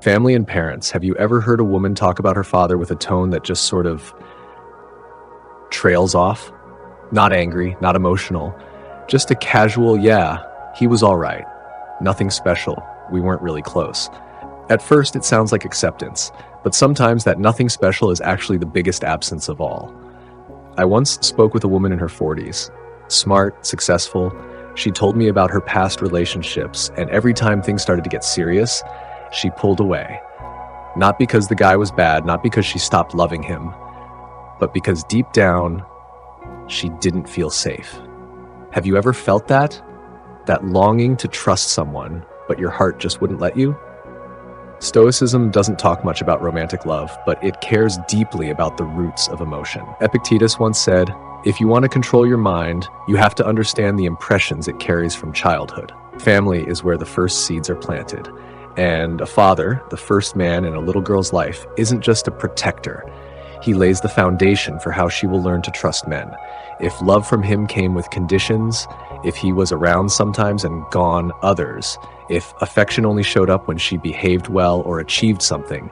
Family and parents, have you ever heard a woman talk about her father with a tone that just sort of trails off? Not angry, not emotional, just a casual, yeah, he was all right. Nothing special. We weren't really close. At first, it sounds like acceptance, but sometimes that nothing special is actually the biggest absence of all. I once spoke with a woman in her 40s. Smart, successful. She told me about her past relationships, and every time things started to get serious, she pulled away. Not because the guy was bad, not because she stopped loving him, but because deep down, she didn't feel safe. Have you ever felt that? That longing to trust someone, but your heart just wouldn't let you? Stoicism doesn't talk much about romantic love, but it cares deeply about the roots of emotion. Epictetus once said, "If you want to control your mind, you have to understand the impressions it carries from childhood." Family is where the first seeds are planted. And a father, the first man in a little girl's life, isn't just a protector. He lays the foundation for how she will learn to trust men. If love from him came with conditions, if he was around sometimes and gone others, if affection only showed up when she behaved well or achieved something,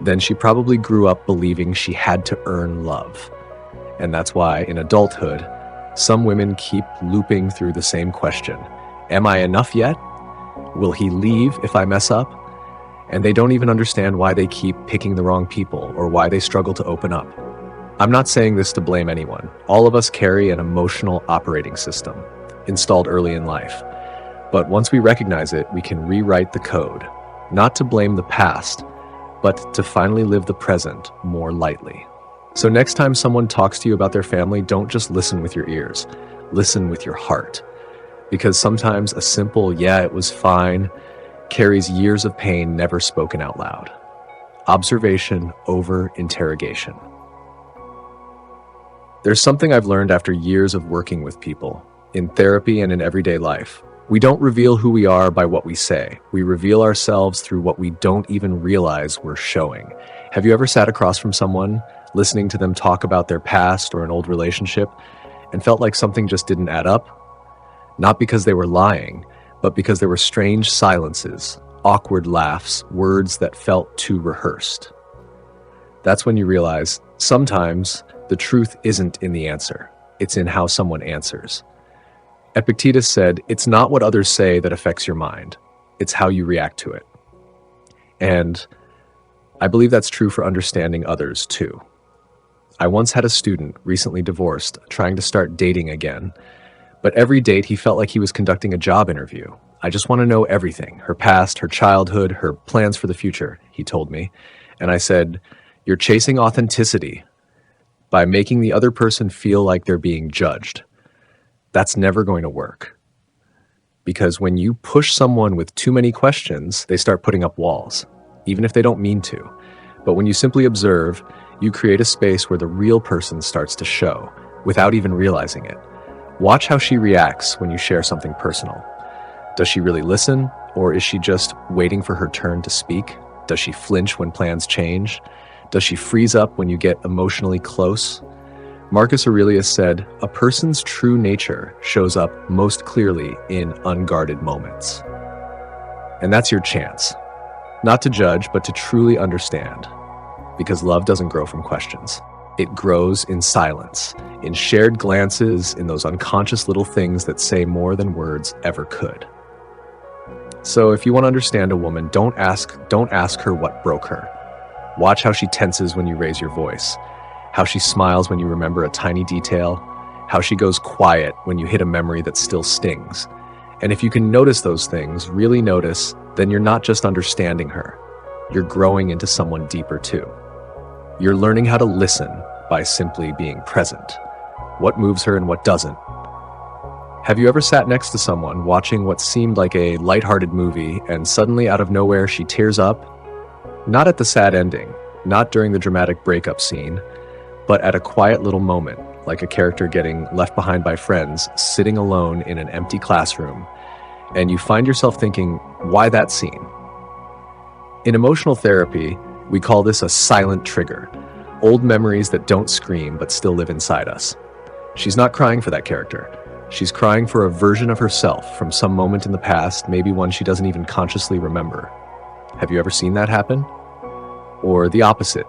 then she probably grew up believing she had to earn love. And that's why, in adulthood, some women keep looping through the same question. Am I enough yet? Will he leave if I mess up? And they don't even understand why they keep picking the wrong people or why they struggle to open up. I'm not saying this to blame anyone. All of us carry an emotional operating system, installed early in life. But once we recognize it, we can rewrite the code, not to blame the past, but to finally live the present more lightly. So next time someone talks to you about their family, don't just listen with your ears, listen with your heart. Because sometimes a simple, yeah, it was fine, carries years of pain never spoken out loud. Observation over interrogation. There's something I've learned after years of working with people, in therapy and in everyday life. We don't reveal who we are by what we say. We reveal ourselves through what we don't even realize we're showing. Have you ever sat across from someone, listening to them talk about their past or an old relationship, and felt like something just didn't add up? Not because they were lying, but because there were strange silences, awkward laughs, words that felt too rehearsed. That's when you realize sometimes the truth isn't in the answer, it's in how someone answers. Epictetus said, "It's not what others say that affects your mind, it's how you react to it." And I believe that's true for understanding others too. I once had a student, recently divorced, trying to start dating again. But every date he felt like he was conducting a job interview. "I just want to know everything, her past, her childhood, her plans for the future," he told me. And I said, "You're chasing authenticity by making the other person feel like they're being judged. That's never going to work. Because when you push someone with too many questions, they start putting up walls, even if they don't mean to. But when you simply observe, you create a space where the real person starts to show, without even realizing it. Watch how she reacts when you share something personal. Does she really listen, or is she just waiting for her turn to speak? Does she flinch when plans change? Does she freeze up when you get emotionally close? Marcus Aurelius said, "A person's true nature shows up most clearly in unguarded moments." And that's your chance. Not to judge, but to truly understand. Because love doesn't grow from questions. It grows in silence, in shared glances, in those unconscious little things that say more than words ever could. So if you want to understand a woman, don't ask her what broke her. Watch how she tenses when you raise your voice, how she smiles when you remember a tiny detail, how she goes quiet when you hit a memory that still stings. And if you can notice those things, really notice, then you're not just understanding her, you're growing into someone deeper too. You're learning how to listen by simply being present. What moves her and what doesn't. Have you ever sat next to someone watching what seemed like a lighthearted movie and suddenly out of nowhere she tears up? Not at the sad ending, not during the dramatic breakup scene, but at a quiet little moment, like a character getting left behind by friends, sitting alone in an empty classroom, and you find yourself thinking, why that scene? In emotional therapy, we call this a silent trigger, old memories that don't scream but still live inside us. She's not crying for that character. She's crying for a version of herself from some moment in the past, maybe one she doesn't even consciously remember. Have you ever seen that happen? Or the opposite.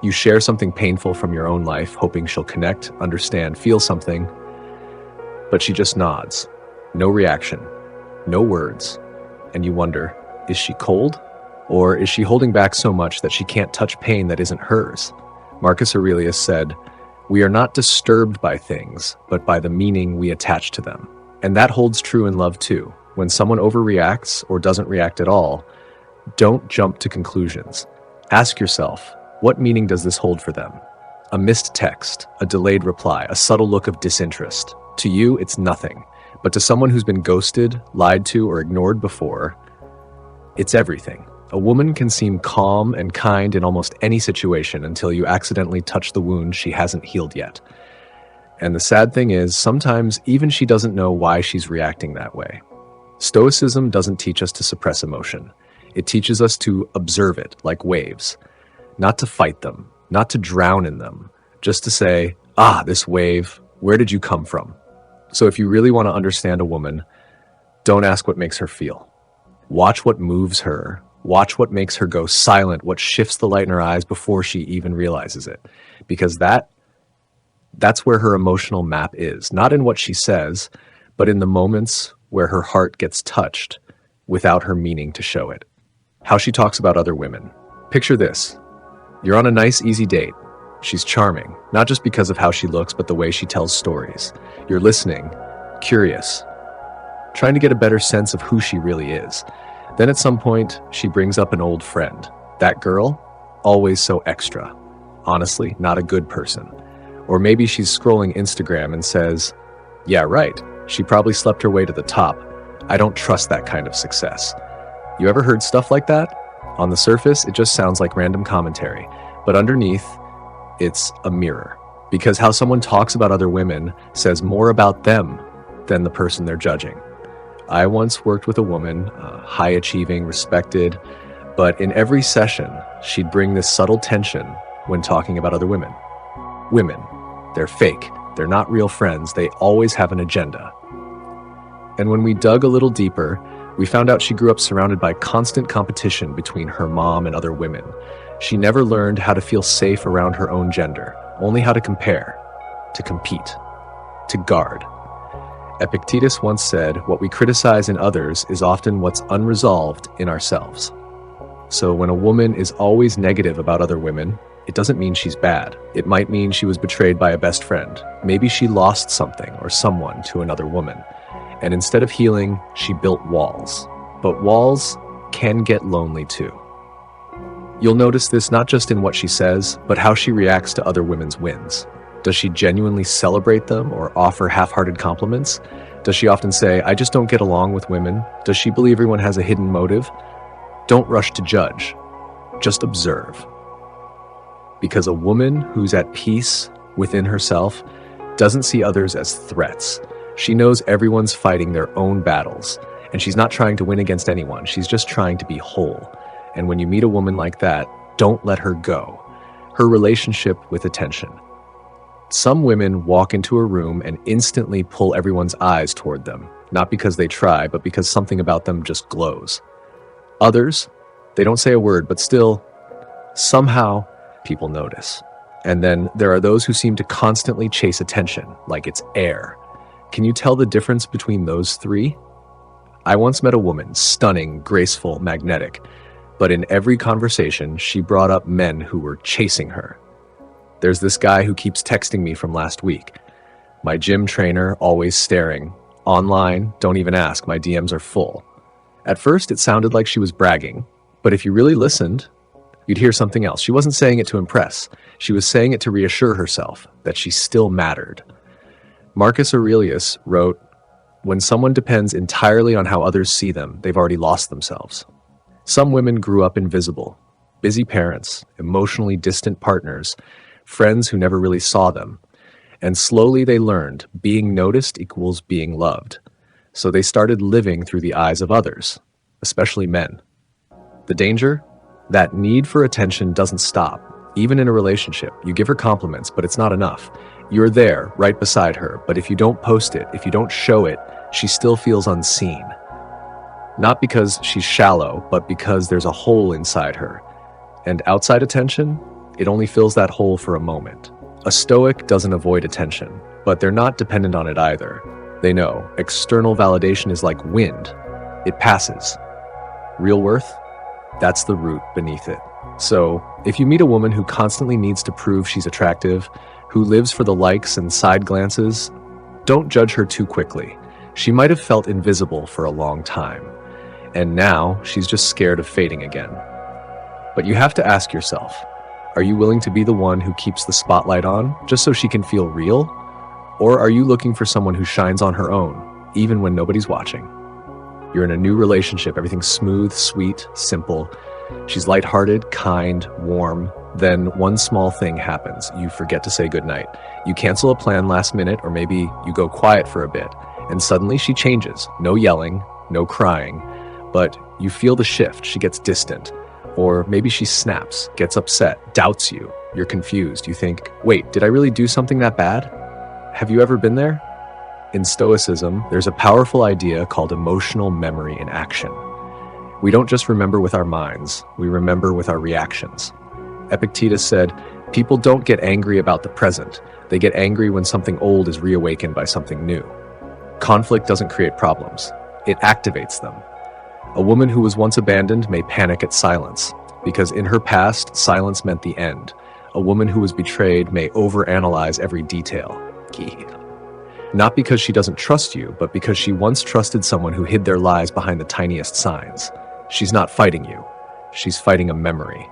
You share something painful from your own life, hoping she'll connect, understand, feel something, but she just nods. No reaction, no words. And you wonder, is she cold? Or is she holding back so much that she can't touch pain that isn't hers? Marcus Aurelius said, "We are not disturbed by things, but by the meaning we attach to them." And that holds true in love too. When someone overreacts or doesn't react at all, don't jump to conclusions. Ask yourself, what meaning does this hold for them? A missed text, a delayed reply, a subtle look of disinterest. To you, it's nothing. But to someone who's been ghosted, lied to, or ignored before, it's everything. A woman can seem calm and kind in almost any situation until you accidentally touch the wound she hasn't healed yet. And the sad thing is, sometimes even she doesn't know why she's reacting that way. Stoicism doesn't teach us to suppress emotion. It teaches us to observe it like waves, not to fight them, not to drown in them, just to say, this wave, where did you come from? So if you really want to understand a woman, don't ask what makes her feel. Watch what moves her. Watch what makes her go silent, what shifts the light in her eyes before she even realizes it. Because that's where her emotional map is, not in what she says, but in the moments where her heart gets touched without her meaning to show it. How she talks about other women. Picture this. You're on a nice, easy date. She's charming, not just because of how she looks, but the way she tells stories. You're listening, curious, trying to get a better sense of who she really is. Then at some point, she brings up an old friend. That girl, always so extra. Honestly, not a good person. Or maybe she's scrolling Instagram and says, "Yeah, right. She probably slept her way to the top. I don't trust that kind of success." You ever heard stuff like that? On the surface, it just sounds like random commentary. But underneath, it's a mirror. Because how someone talks about other women says more about them than the person they're judging. I once worked with a woman, high-achieving, respected, but in every session, she'd bring this subtle tension when talking about other women. Women, they're fake. They're not real friends. They always have an agenda. And when we dug a little deeper, we found out she grew up surrounded by constant competition between her mom and other women. She never learned how to feel safe around her own gender, only how to compare, to compete, to guard. Epictetus once said, "What we criticize in others is often what's unresolved in ourselves." So when a woman is always negative about other women, it doesn't mean she's bad. It might mean she was betrayed by a best friend. Maybe she lost something or someone to another woman. And instead of healing, she built walls. But walls can get lonely too. You'll notice this not just in what she says, but how she reacts to other women's wins. Does she genuinely celebrate them or offer half-hearted compliments? Does she often say, "I just don't get along with women"? Does she believe everyone has a hidden motive? Don't rush to judge. Just observe. Because a woman who's at peace within herself doesn't see others as threats. She knows everyone's fighting their own battles, and she's not trying to win against anyone. She's just trying to be whole. And when you meet a woman like that, don't let her go. Her relationship with attention. Some women walk into a room and instantly pull everyone's eyes toward them, not because they try, but because something about them just glows. Others, they don't say a word, but still, somehow, people notice. And then there are those who seem to constantly chase attention, like it's air. Can you tell the difference between those three? I once met a woman, stunning, graceful, magnetic, but in every conversation, she brought up men who were chasing her. There's this guy who keeps texting me from last week. My gym trainer, always staring. Online, don't even ask, my DMs are full. At first, it sounded like she was bragging, but if you really listened, you'd hear something else. She wasn't saying it to impress. She was saying it to reassure herself that she still mattered. Marcus Aurelius wrote, "When someone depends entirely on how others see them, they've already lost themselves." Some women grew up invisible, busy parents, emotionally distant partners, friends who never really saw them. And slowly they learned being noticed equals being loved. So they started living through the eyes of others, especially men. The danger? That need for attention doesn't stop. Even in a relationship, you give her compliments, but it's not enough. You're there, right beside her, but if you don't post it, if you don't show it, she still feels unseen. Not because she's shallow, but because there's a hole inside her. And outside attention, it only fills that hole for a moment. A Stoic doesn't avoid attention, but they're not dependent on it either. They know external validation is like wind. It passes. Real worth? That's the root beneath it. So, if you meet a woman who constantly needs to prove she's attractive, who lives for the likes and side glances, don't judge her too quickly. She might have felt invisible for a long time, and now she's just scared of fading again. But you have to ask yourself, are you willing to be the one who keeps the spotlight on, just so she can feel real? Or are you looking for someone who shines on her own, even when nobody's watching? You're in a new relationship, everything's smooth, sweet, simple. She's lighthearted, kind, warm. Then one small thing happens. You forget to say goodnight. You cancel a plan last minute, or maybe you go quiet for a bit, and suddenly she changes. No yelling, no crying, but you feel the shift. She gets distant. Or maybe she snaps, gets upset, doubts you. You're confused. You think, wait, did I really do something that bad? Have you ever been there? In Stoicism, there's a powerful idea called emotional memory in action. We don't just remember with our minds, we remember with our reactions. Epictetus said, people don't get angry about the present. They get angry when something old is reawakened by something new. Conflict doesn't create problems. It activates them. A woman who was once abandoned may panic at silence, because in her past, silence meant the end. A woman who was betrayed may overanalyze every detail. Not because she doesn't trust you, but because she once trusted someone who hid their lies behind the tiniest signs. She's not fighting you. She's fighting a memory.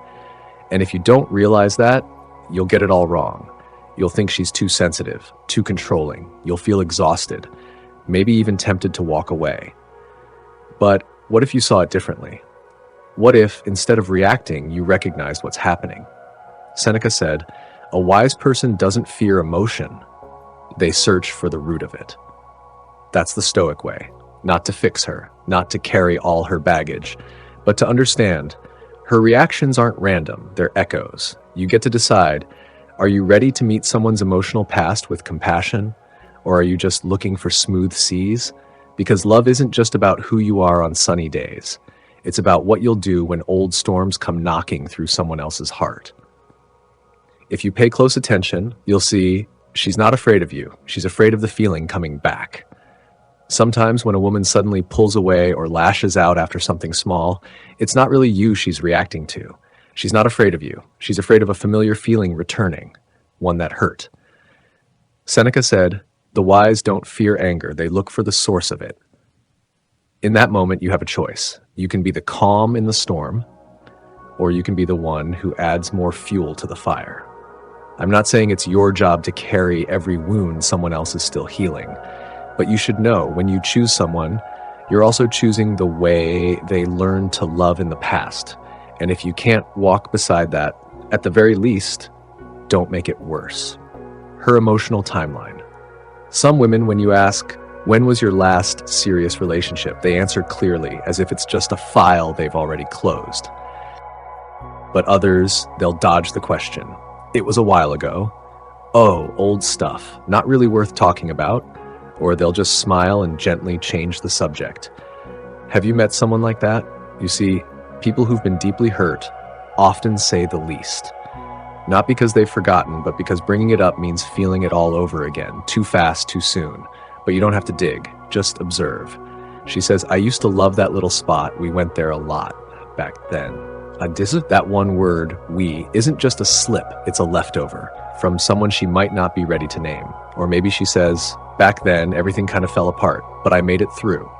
And if you don't realize that, you'll get it all wrong. You'll think she's too sensitive, too controlling. You'll feel exhausted, maybe even tempted to walk away. But what if you saw it differently? What if, instead of reacting, you recognized what's happening? Seneca said, a wise person doesn't fear emotion. They search for the root of it. That's the Stoic way. Not to fix her, not to carry all her baggage, but to understand her reactions aren't random, they're echoes. You get to decide, are you ready to meet someone's emotional past with compassion, or are you just looking for smooth seas? Because love isn't just about who you are on sunny days. It's about what you'll do when old storms come knocking through someone else's heart. If you pay close attention, you'll see she's not afraid of you. She's afraid of the feeling coming back. Sometimes when a woman suddenly pulls away or lashes out after something small, it's not really you she's reacting to. She's not afraid of you. She's afraid of a familiar feeling returning, one that hurt. Seneca said, the wise don't fear anger, they look for the source of it. In that moment, you have a choice. You can be the calm in the storm, or you can be the one who adds more fuel to the fire. I'm not saying it's your job to carry every wound someone else is still healing, but you should know when you choose someone, you're also choosing the way they learned to love in the past. And if you can't walk beside that, at the very least, don't make it worse. Her emotional timeline. Some women, when you ask, when was your last serious relationship? They answer clearly, as if it's just a file they've already closed. But others, they'll dodge the question. It was a while ago. Oh, old stuff, not really worth talking about. Or they'll just smile and gently change the subject. Have you met someone like that? You see, people who've been deeply hurt often say the least. Not because they've forgotten, but because bringing it up means feeling it all over again, too fast, too soon. But you don't have to dig, just observe. She says, I used to love that little spot. We went there a lot back then. That one word, we, isn't just a slip, it's a leftover from someone she might not be ready to name. Or maybe she says, back then, everything kind of fell apart, but I made it through.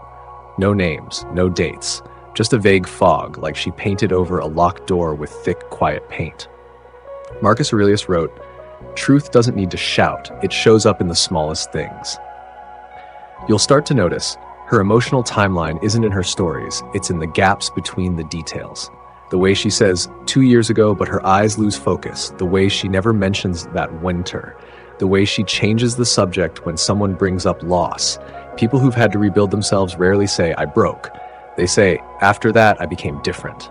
No names, no dates, just a vague fog, like she painted over a locked door with thick, quiet paint. Marcus Aurelius wrote, truth doesn't need to shout, it shows up in the smallest things. You'll start to notice her emotional timeline isn't in her stories, it's in the gaps between the details. The way she says 2 years ago, but her eyes lose focus. The way she never mentions that winter. The way she changes the subject when someone brings up loss. People who've had to rebuild themselves rarely say, I broke. They say, after that, I became different.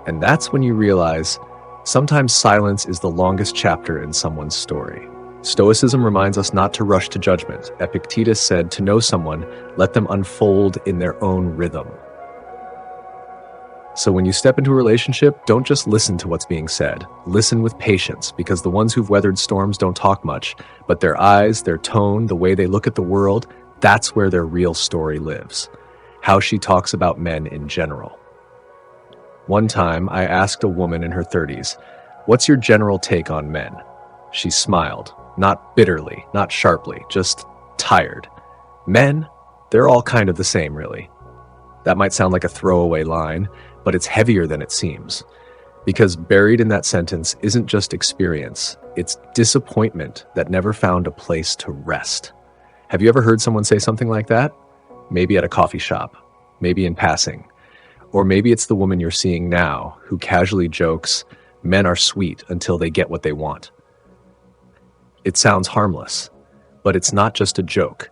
And that's when you realize sometimes silence is the longest chapter in someone's story. Stoicism reminds us not to rush to judgment. Epictetus said, to know someone, let them unfold in their own rhythm. So when you step into a relationship, don't just listen to what's being said. Listen with patience, because the ones who've weathered storms don't talk much, but their eyes, their tone, the way they look at the world, that's where their real story lives. How she talks about men in general. One time, I asked a woman in her 30s, "What's your general take on men?" She smiled, not bitterly, not sharply, just tired. Men? They're all kind of the same, really. That might sound like a throwaway line, but it's heavier than it seems. Because buried in that sentence isn't just experience, it's disappointment that never found a place to rest. Have you ever heard someone say something like that? Maybe at a coffee shop, maybe in passing. Or maybe it's the woman you're seeing now who casually jokes, "Men are sweet until they get what they want." It sounds harmless, but it's not just a joke.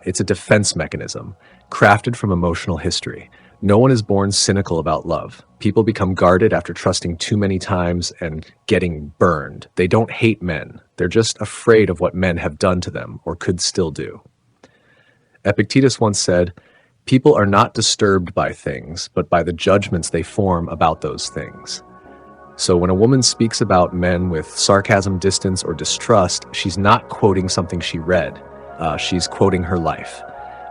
It's a defense mechanism, crafted from emotional history. No one is born cynical about love. People become guarded after trusting too many times and getting burned. They don't hate men. They're just afraid of what men have done to them or could still do. Epictetus once said, "People are not disturbed by things, but by the judgments they form about those things." So when a woman speaks about men with sarcasm, distance, or distrust, she's not quoting something she read. She's quoting her life.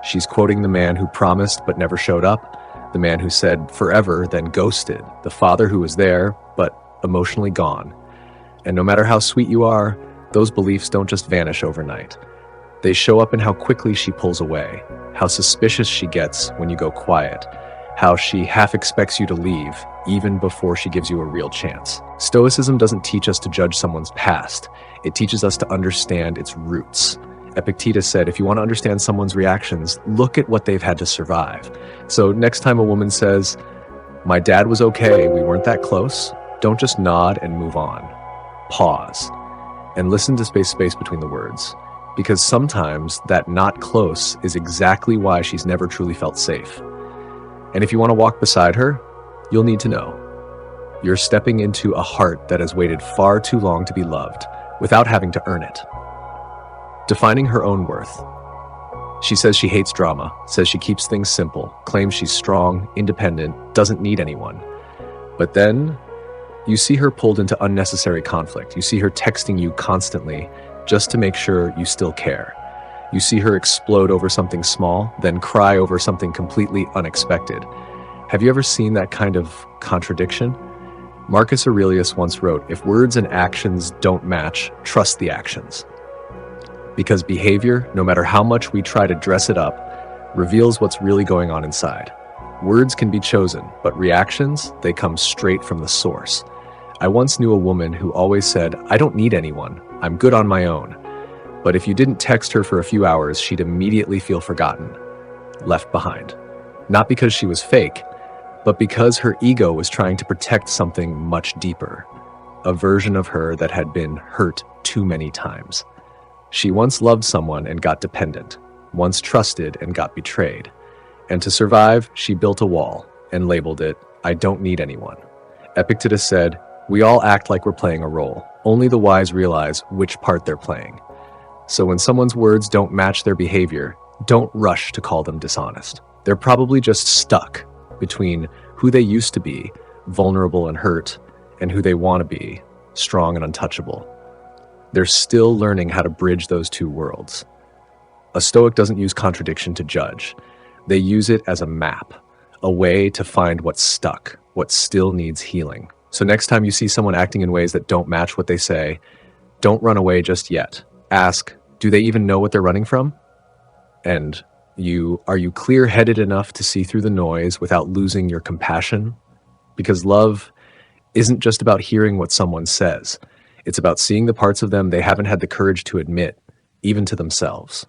She's quoting the man who promised but never showed up, the man who said forever then ghosted, the father who was there but emotionally gone. And no matter how sweet you are, those beliefs don't just vanish overnight. They show up in how quickly she pulls away, how suspicious she gets when you go quiet, how she half expects you to leave even before she gives you a real chance. Stoicism doesn't teach us to judge someone's past. It teaches us to understand its roots. Epictetus said, if you want to understand someone's reactions, look at what they've had to survive. So next time a woman says, "My dad was okay, we weren't that close," don't just nod and move on. Pause and listen to space between the words. Because sometimes that not close is exactly why she's never truly felt safe. And if you want to walk beside her, you'll need to know. You're stepping into a heart that has waited far too long to be loved without having to earn it. Defining her own worth. She says she hates drama, says she keeps things simple, claims she's strong, independent, doesn't need anyone. But then you see her pulled into unnecessary conflict. You see her texting you constantly just to make sure you still care. You see her explode over something small, then cry over something completely unexpected. Have you ever seen that kind of contradiction? Marcus Aurelius once wrote, "If words and actions don't match, trust the actions." Because behavior, no matter how much we try to dress it up, reveals what's really going on inside. Words can be chosen, but reactions, they come straight from the source. I once knew a woman who always said, "I don't need anyone, I'm good on my own." But if you didn't text her for a few hours, she'd immediately feel forgotten, left behind. Not because she was fake, but because her ego was trying to protect something much deeper, a version of her that had been hurt too many times. She once loved someone and got dependent, once trusted and got betrayed. And to survive, she built a wall and labeled it, "I don't need anyone." Epictetus said, "We all act like we're playing a role. Only the wise realize which part they're playing." So when someone's words don't match their behavior, don't rush to call them dishonest. They're probably just stuck between who they used to be, vulnerable and hurt, and who they want to be, strong and untouchable. They're still learning how to bridge those two worlds. A Stoic doesn't use contradiction to judge. They use it as a map, a way to find what's stuck, what still needs healing. So next time you see someone acting in ways that don't match what they say, don't run away just yet. Ask, do they even know what they're running from? And are you clear-headed enough to see through the noise without losing your compassion? Because love isn't just about hearing what someone says. It's about seeing the parts of them they haven't had the courage to admit, even to themselves.